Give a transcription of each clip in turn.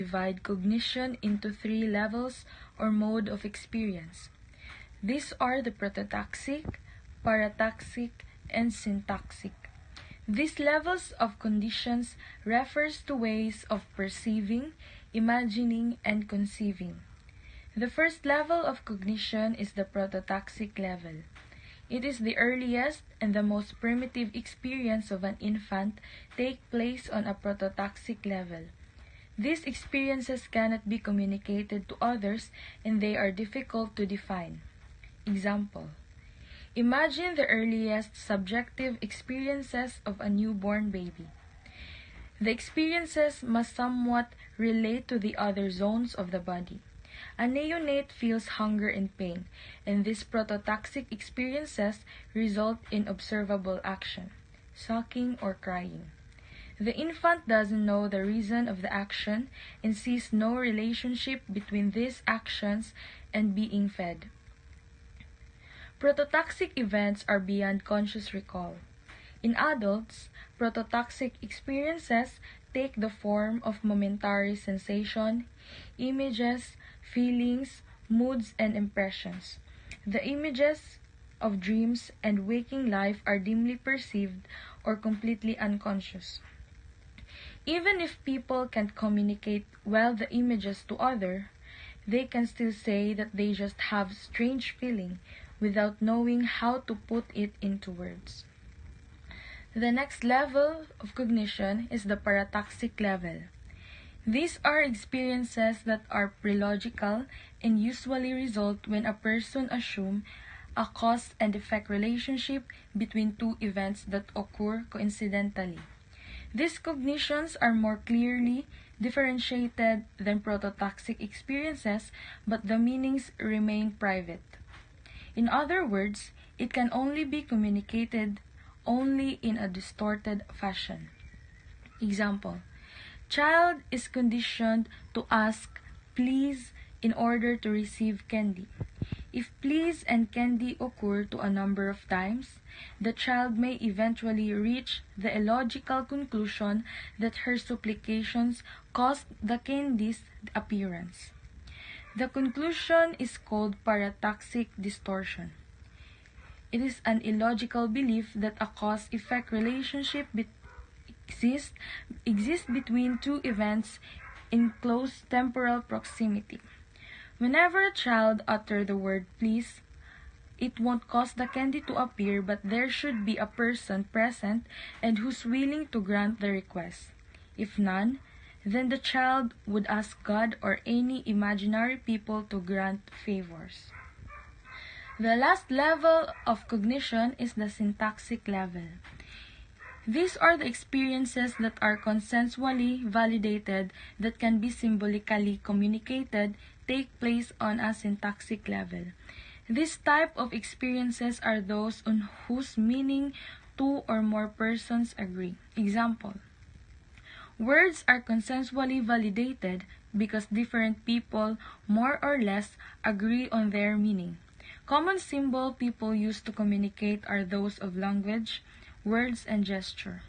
divide cognition into three levels or mode of experience. These are the prototaxic, parataxic, and syntaxic. These levels of conditions refers to ways of perceiving, imagining, and conceiving. The first level of cognition is the prototaxic level. It is the earliest and the most primitive experience of an infant take place on a prototaxic level. These experiences cannot be communicated to others and they are difficult to define. Example: imagine the earliest subjective experiences of a newborn baby. The experiences must somewhat relate to the other zones of the body. A neonate feels hunger and pain, and these prototaxic experiences result in observable action, sucking or crying. The infant doesn't know the reason of the action and sees no relationship between these actions and being fed. Prototaxic events are beyond conscious recall. In adults, prototaxic experiences take the form of momentary sensation, images, feelings, moods, and impressions. The images of dreams and waking life are dimly perceived or completely unconscious. Even if people can't communicate well the images to others, they can still say that they just have strange feeling without knowing how to put it into words. The next level of cognition is the parataxic level. These are experiences that are prelogical and usually result when a person assumes a cause and effect relationship between two events that occur coincidentally. These cognitions are more clearly differentiated than prototaxic experiences, but the meanings remain private. In other words, it can only be communicated only in a distorted fashion. Example: child is conditioned to ask please in order to receive candy. If please and candy occur to a number of times, the child may eventually reach the illogical conclusion that her supplications caused the candy's appearance. The conclusion is called parataxic distortion. It is an illogical belief that a cause-effect relationship exists between two events in close temporal proximity. Whenever a child utters the word please, it won't cause the candy to appear, but there should be a person present and who's willing to grant the request. If none, then the child would ask God or any imaginary people to grant favors. The last level of cognition is the syntaxic level. These are the experiences that are consensually validated that can be symbolically communicated, take place on a syntaxic level. This type of experiences are those on whose meaning two or more persons agree. Example: words are consensually validated because different people more or less agree on their meaning. Common symbol people use to communicate are those of language, words, and gesture.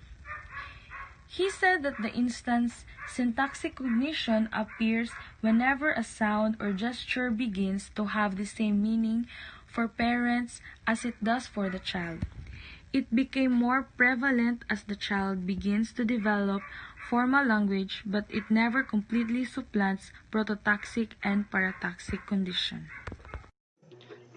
He said that the instance syntaxic cognition appears whenever a sound or gesture begins to have the same meaning for parents as it does for the child. It became more prevalent as the child begins to develop formal language, but it never completely supplants prototaxic and parataxic condition.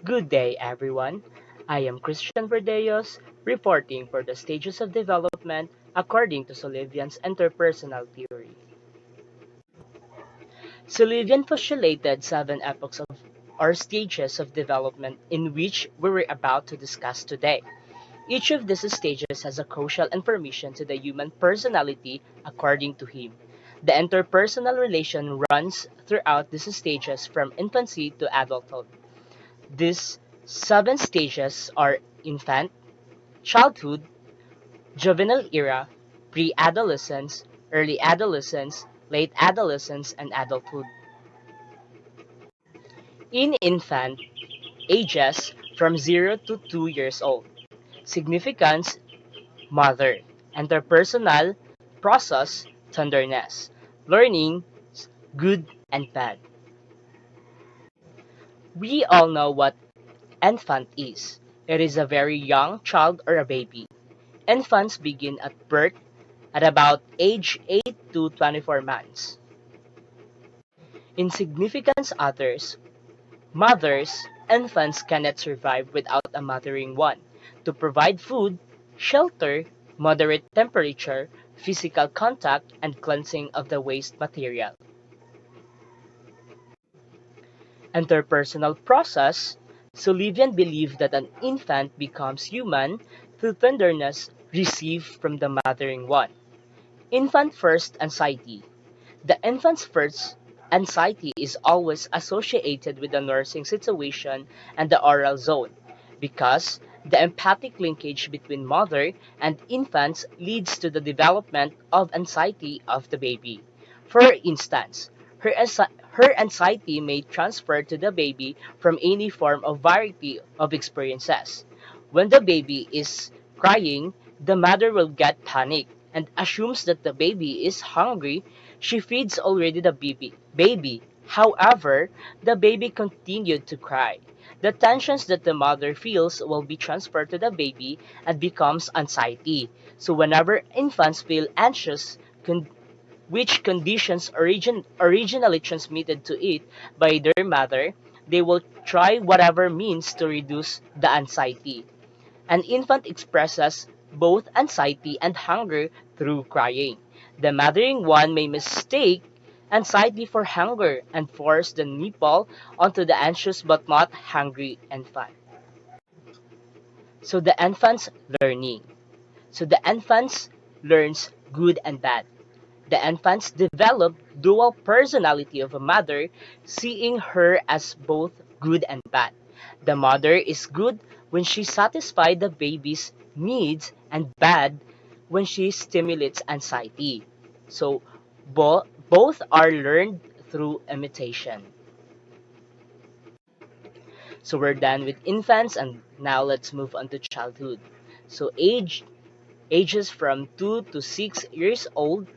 Good day, everyone. I am Christian Verdeos, reporting for the stages of development according to Sullivan's interpersonal theory. Sullivan postulated 7 epochs of or stages of development in which we were about to discuss today. Each of these stages has a crucial information to the human personality according to him. The interpersonal relation runs throughout these stages from infancy to adulthood. These 7 stages are infant, childhood, juvenile era, pre-adolescence, early adolescence, late adolescence, and adulthood. In infant, ages from 0 to 2 years old. Significance: mother. Interpersonal process: tenderness. Learning: good and bad. We all know what infant is. It is a very young child or a baby. Infants begin at birth at about age 8 to 24 months. In significance others, mothers, infants cannot survive without a mothering one to provide food, shelter, moderate temperature, physical contact, and cleansing of the waste material. Interpersonal process, Sullivan believed that an infant becomes human through tenderness received from the mothering one. Infant first anxiety. The infant's first anxiety is always associated with the nursing situation and the oral zone because the empathic linkage between mother and infants leads to the development of anxiety of the baby. For instance, her anxiety may transfer to the baby from any form of variety of experiences. When the baby is crying, the mother will get panic and assumes that the baby is hungry. She feeds already the baby. However, the baby continued to cry. The tensions that the mother feels will be transferred to the baby and becomes anxiety. So whenever infants feel anxious, which conditions originally transmitted to it by their mother, they will try whatever means to reduce the anxiety. An infant expresses both anxiety and hunger through crying. The mothering one may mistake anxiety for hunger and force the nipple onto the anxious but not hungry infant. So the infant's learning. So the infants learns good and bad. The infants develop dual personality of a mother, seeing her as both good and bad. The mother is good when she satisfies the baby's needs and bad when she stimulates anxiety. So both are learned through imitation. So we're done with infants and now let's move on to childhood. So ages from 2 to 6 years old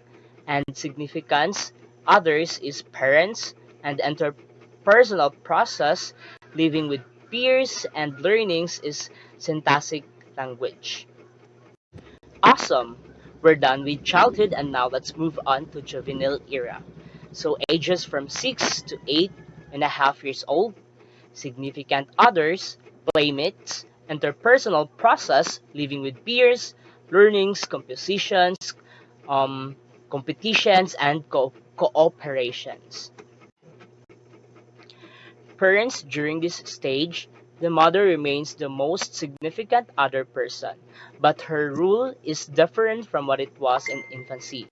and significance. Others is parents and interpersonal process, living with peers and learnings is syntactic language. Awesome! We're done with childhood and now let's move on to juvenile era. So ages from 6 to 8.5 years old, significant others, playmates, interpersonal process, living with peers, learnings, compositions, um, competitions, and cooperations. Parents during this stage, the mother remains the most significant other person, but her role is different from what it was in infancy.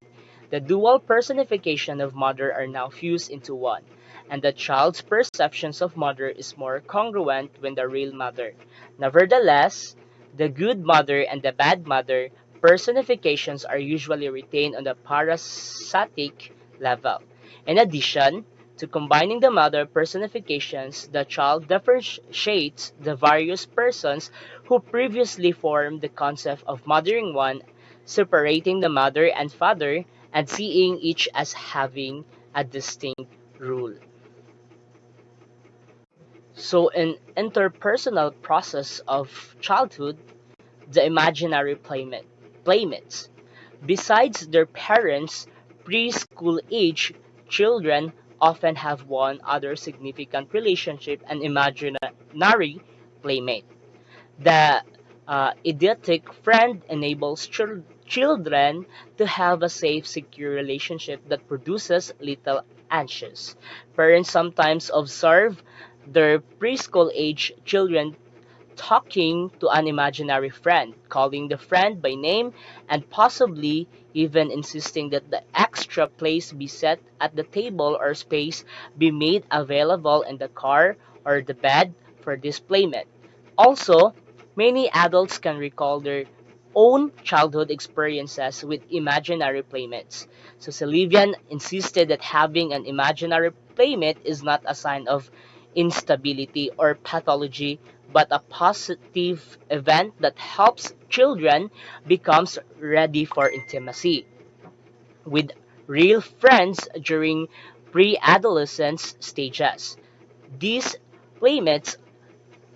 The dual personification of mother are now fused into one, and the child's perceptions of mother is more congruent with the real mother. Nevertheless, the good mother and the bad mother personifications are usually retained on the parasitic level. In addition to combining the mother personifications, the child differentiates the various persons who previously formed the concept of mothering one, separating the mother and father and seeing each as having a distinct role. So in interpersonal process of childhood, the imaginary playmates. Besides their parents, preschool age children often have one other significant relationship, an imaginary playmate. The eidetic friend enables children to have a safe, secure relationship that produces little anxious. Parents sometimes observe their preschool age children talking to an imaginary friend, calling the friend by name, and possibly even insisting that the extra place be set at the table or space be made available in the car or the bed for this playmate. Also, many adults can recall their own childhood experiences with imaginary playmates. So Sullivan insisted that having an imaginary playmate is not a sign of instability or pathology, but a positive event that helps children becomes ready for intimacy with real friends during pre-adolescence stages. These playmates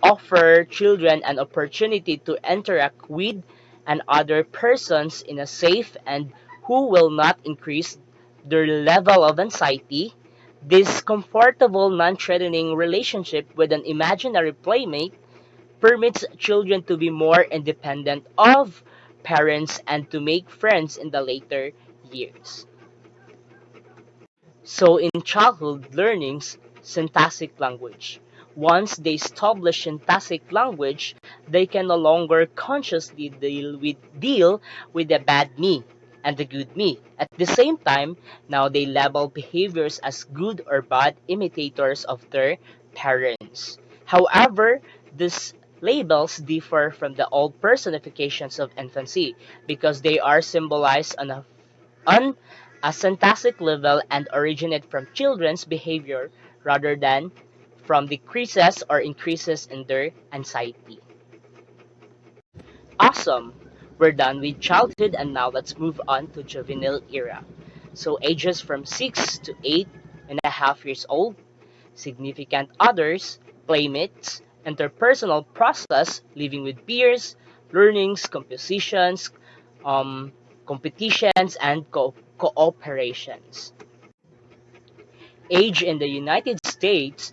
offer children an opportunity to interact with and other persons in a safe and who will not increase their level of anxiety. This comfortable, non-threatening relationship with an imaginary playmate permits children to be more independent of parents and to make friends in the later years. So in childhood learnings, syntactic language. Once they establish syntactic language, they can no longer consciously deal with the bad me and the good me. At the same time, now they label behaviors as good or bad imitators of their parents. However, these labels differ from the old personifications of infancy because they are symbolized on a syntactic level and originate from children's behavior rather than from decreases or increases in their anxiety. Awesome! We're done with childhood and now let's move on to juvenile era. So ages from 6 to 8.5 years old, significant others, playmates, interpersonal process, living with peers, learnings, compositions, um, competitions, and cooperations. Age in the United States,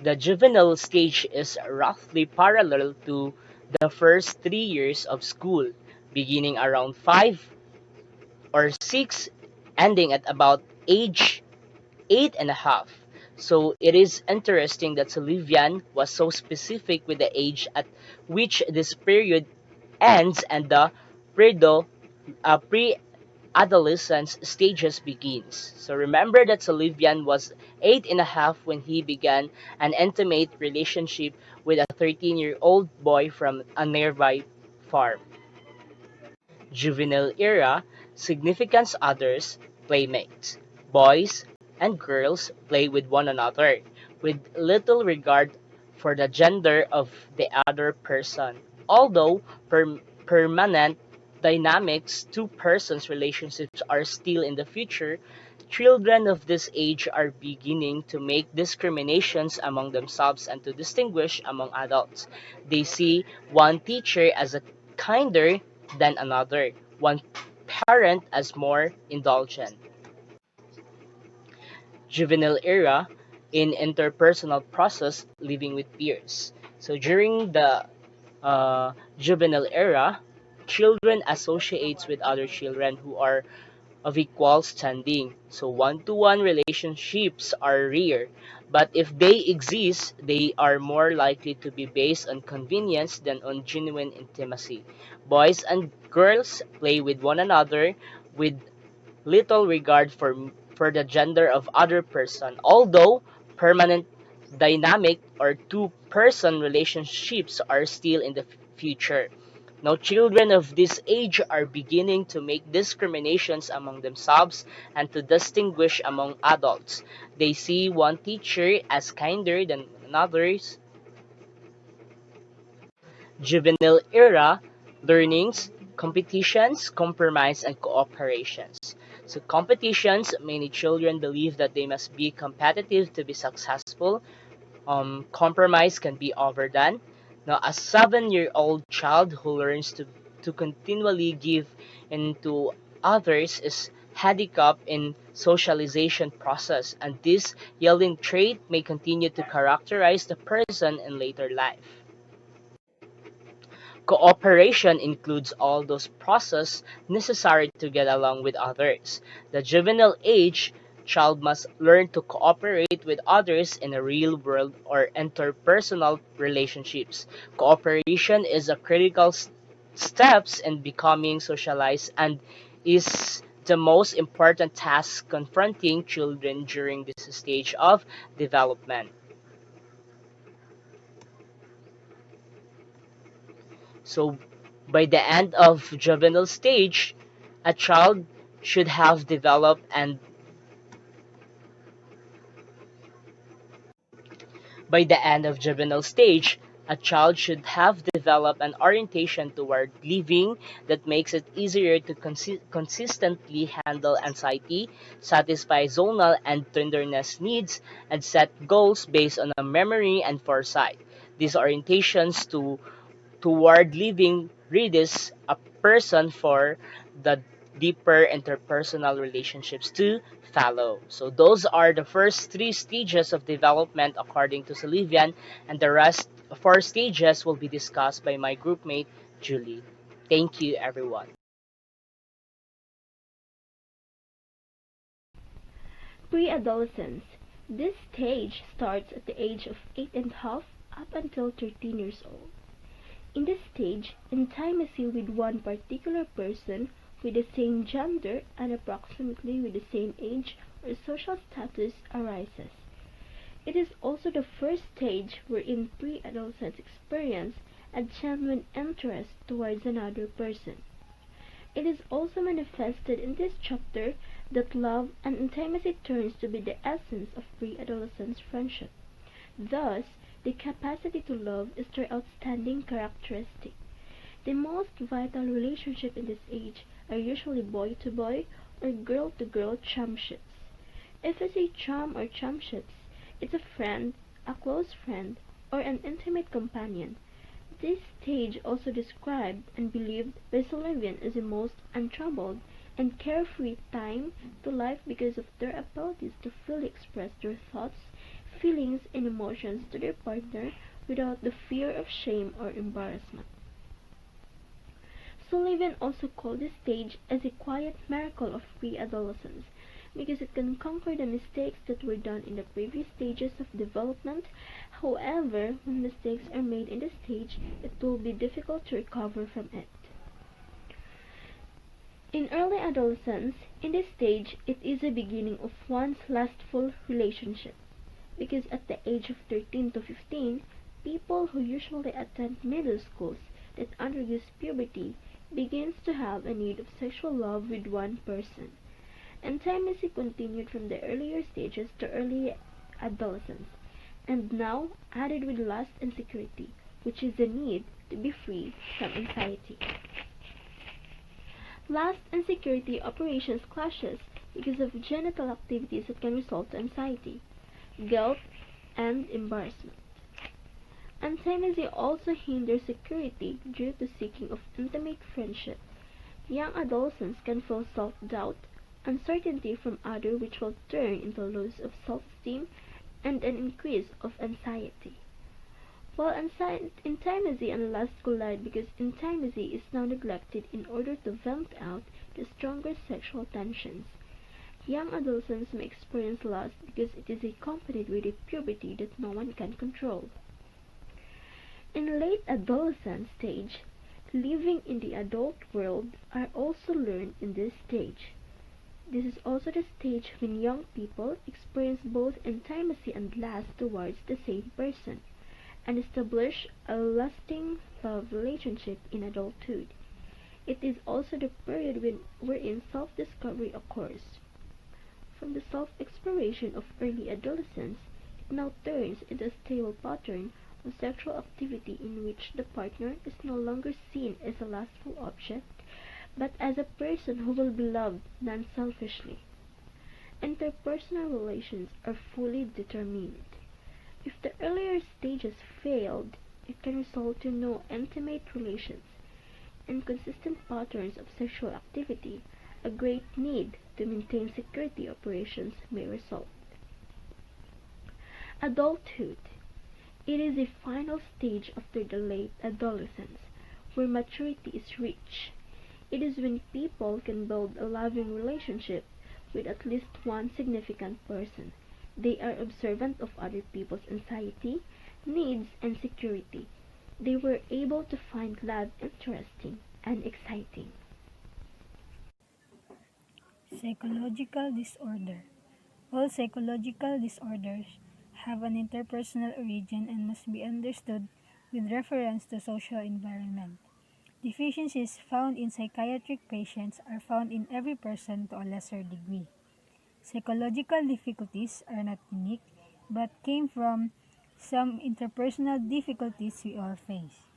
the juvenile stage is roughly parallel to the first 3 years of school, beginning around 5 or 6, ending at about age 8.5. So it is interesting that Sullivan was so specific with the age at which this period ends and the predo, pre-adolescence stages begins. So remember that Sullivan was 8.5 when he began an intimate relationship with a 13-year-old boy from a nearby farm. Juvenile era, significance others, playmates. Boys and girls play with one another, with little regard for the gender of the other person. Although permanent dynamics, two persons' relationships are still in the future, children of this age are beginning to make discriminations among themselves and to distinguish among adults. They see one teacher as a kinder than another, one parent as more indulgent. Juvenile era in interpersonal process living with peers. So during the juvenile era, children associates with other children who are of equal standing. So one-to-one relationships are rare, but if they exist, they are more likely to be based on convenience than on genuine intimacy. Boys and girls play with one another with little regard for the gender of other person. Although permanent dynamic or two-person relationships are still in the future. Now, children of this age are beginning to make discriminations among themselves and to distinguish among adults. They see one teacher as kinder than another's. Juvenile era learnings, competitions, compromise, and cooperations. So, competitions, many children believe that they must be competitive to be successful. Compromise can be overdone. Now, a 7-year-old child who learns to continually give in to others is handicapped in socialization process, and this yielding trait may continue to characterize the person in later life. Cooperation includes all those processes necessary to get along with others. The juvenile age child must learn to cooperate with others in a real world or interpersonal relationships. Cooperation is a critical steps in becoming socialized and is the most important task confronting children during this stage of development. So by the end of juvenile stage, a child should have developed and by the end of juvenile stage, A child should have developed an orientation toward living that makes it easier to consistently handle anxiety, satisfy zonal and tenderness needs, and set goals based on a memory and foresight. These orientations toward living readies a person for the deeper interpersonal relationships to follow. So those are the first three stages of development according to Sullivan, and the rest four stages will be discussed by my groupmate Julie. Thank you, everyone. Pre-adolescence. This stage starts at the age of 8.5 up until 13 years old. In this stage, intimacy with one particular person with the same gender and approximately with the same age or social status arises. It is also the first stage wherein pre-adolescents experience a genuine interest towards another person. It is also manifested in this chapter that love and intimacy turns to be the essence of pre-adolescent friendship. Thus, the capacity to love is their outstanding characteristic. The most vital relationships in this age are usually boy-to-boy or girl-to-girl chumships. If it's a chum or chumships, it's a friend, a close friend, or an intimate companion. This stage also described and believed by Sullivan as the most untroubled and carefree time to life because of their abilities to freely express their thoughts, feelings, and emotions to their partner without the fear of shame or embarrassment. Sullivan also called this stage as a quiet miracle of pre-adolescence because it can conquer the mistakes that were done in the previous stages of development. However, when mistakes are made in this stage, it will be difficult to recover from it. In early adolescence, in this stage, it is the beginning of one's lustful relationship because at the age of 13 to 15, people who usually attend middle schools that undergoes puberty begins to have a need of sexual love with one person. Intimacy continued from the earlier stages to early adolescence, and now added with lust and security, which is the need to be free from anxiety. Lust and security operations clashes because of genital activities that can result to anxiety, guilt, and embarrassment. Intimacy also hinders security due to seeking of intimate friendship. Young adolescents can feel self-doubt, uncertainty from others which will turn into loss of self-esteem and an increase of anxiety. While intimacy and lust collide because intimacy is now neglected in order to vent out the stronger sexual tensions. Young adolescents may experience lust because it is accompanied with a puberty that no one can control. In late adolescent stage, living in the adult world are also learned in this stage. This is also the stage when young people experience both intimacy and lust towards the same person, and establish a lasting love relationship in adulthood. It is also the period wherein self-discovery occurs. From the self-exploration of early adolescence, it now turns into a stable pattern of sexual activity in which the partner is no longer seen as a lustful object, but as a person who will be loved non-selfishly. Interpersonal relations are fully determined. If the earlier stages failed, it can result in no intimate relations, inconsistent patterns of sexual activity, a great need to maintain security operations may result. Adulthood. It is a final stage after the late adolescence, where maturity is reached. It is when people can build a loving relationship with at least one significant person. They are observant of other people's anxiety, needs, and security. They were able to find love interesting and exciting. Psychological disorder. All psychological disorders have an interpersonal origin and must be understood with reference to social environment. Deficiencies found in psychiatric patients are found in every person to a lesser degree. Psychological difficulties are not unique but came from some interpersonal difficulties we all face.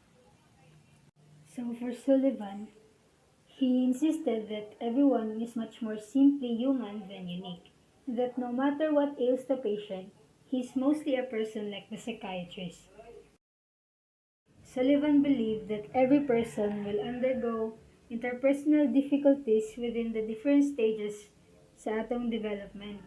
So for Sullivan, he insisted that everyone is much more simply human than unique, that no matter what ails the patient, he's mostly a person like the psychiatrist. Sullivan believed that every person will undergo interpersonal difficulties within the different stages sa atong development.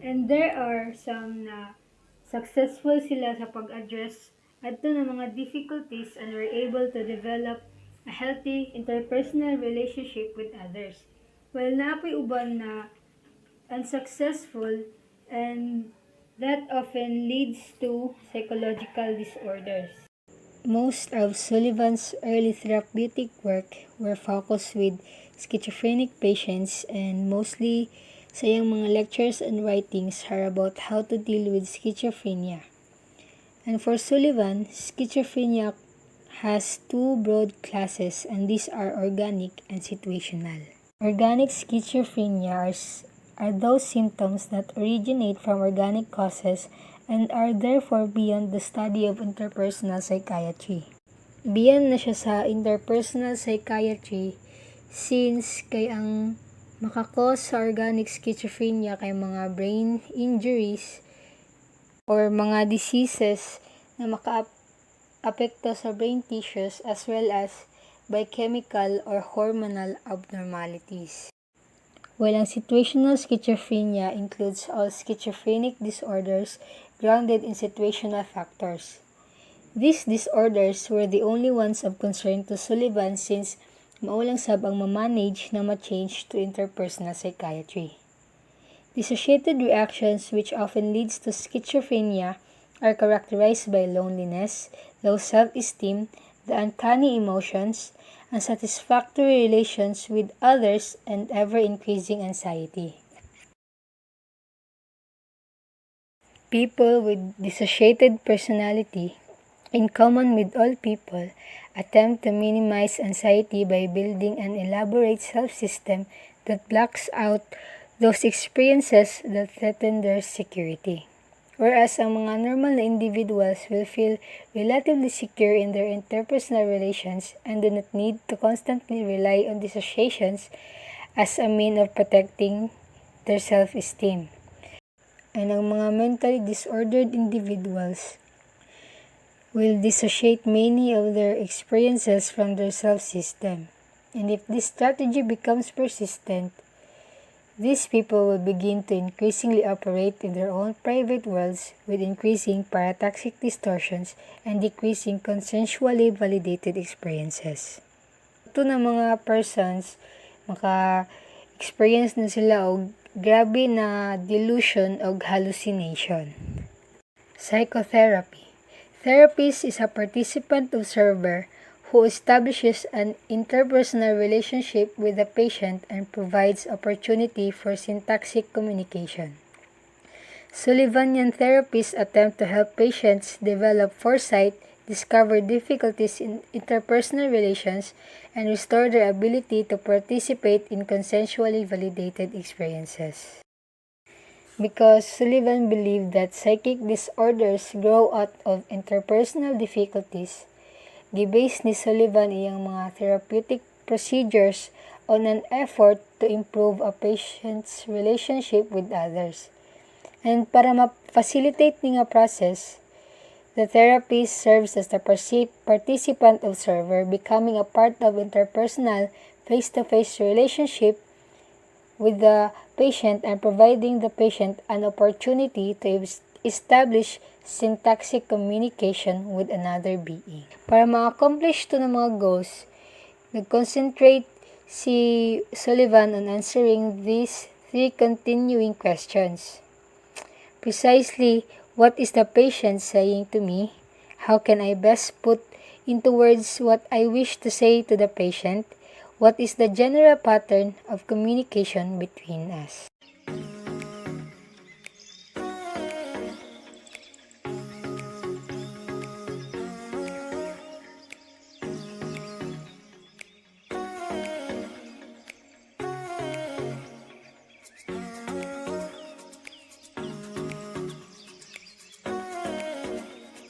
And there are some na successful sila sa pag-address adto ng mga difficulties and were able to develop a healthy interpersonal relationship with others. While naapoy uban na unsuccessful, and that often leads to psychological disorders. Most of Sullivan's early therapeutic work were focused with schizophrenic patients, and mostly sa iyang mga lectures and writings are about how to deal with schizophrenia. And for Sullivan, schizophrenia has two broad classes, and these are organic and situational. Organic schizophrenia are those symptoms that originate from organic causes and are therefore beyond the study of interpersonal psychiatry. Beyond na siya sa interpersonal psychiatry since kay ang makakos sa organic schizophrenia kay mga brain injuries or mga diseases na maka-apekto sa brain tissues as well as by chemical or hormonal abnormalities. While ang situational schizophrenia includes all schizophrenic disorders grounded in situational factors. These disorders were the only ones of concern to Sullivan since maulang sab ang ma-manage na ma-change to interpersonal psychiatry. Dissociated reactions which often leads to schizophrenia are characterized by loneliness, low self-esteem, the uncanny emotions, unsatisfactory relations with others, and ever-increasing anxiety. People with dissociated personality, in common with all people, attempt to minimize anxiety by building an elaborate self-system that blocks out those experiences that threaten their security. Whereas ang mga normal na individuals will feel relatively secure in their interpersonal relations and do not need to constantly rely on dissociations as a mean of protecting their self-esteem. And ang mga mentally disordered individuals will dissociate many of their experiences from their self-system. And if this strategy becomes persistent, these people will begin to increasingly operate in their own private worlds with increasing parataxic distortions and decreasing consensually validated experiences. Ito na mga persons, maka-experience na sila og grabe na delusion o hallucination. Psychotherapy. Therapist is a participant observer who establishes an interpersonal relationship with the patient and provides opportunity for syntaxic communication. Sullivanian therapists attempt to help patients develop foresight, discover difficulties in interpersonal relations, and restore their ability to participate in consensually validated experiences. Because Sullivan believed that psychic disorders grow out of interpersonal difficulties, gibase ni Sullivan iyang mga therapeutic procedures on an effort to improve a patient's relationship with others. And para ma-facilitate ni nga process, the therapist serves as the participant observer, becoming a part of interpersonal face-to-face relationship with the patient and providing the patient an opportunity to establish syntaxic communication with another being. Para ma-accomplish to ng mga goals, nag-concentrate si Sullivan on answering these three continuing questions. Precisely, what is the patient saying to me? How can I best put into words what I wish to say to the patient? What is the general pattern of communication between us?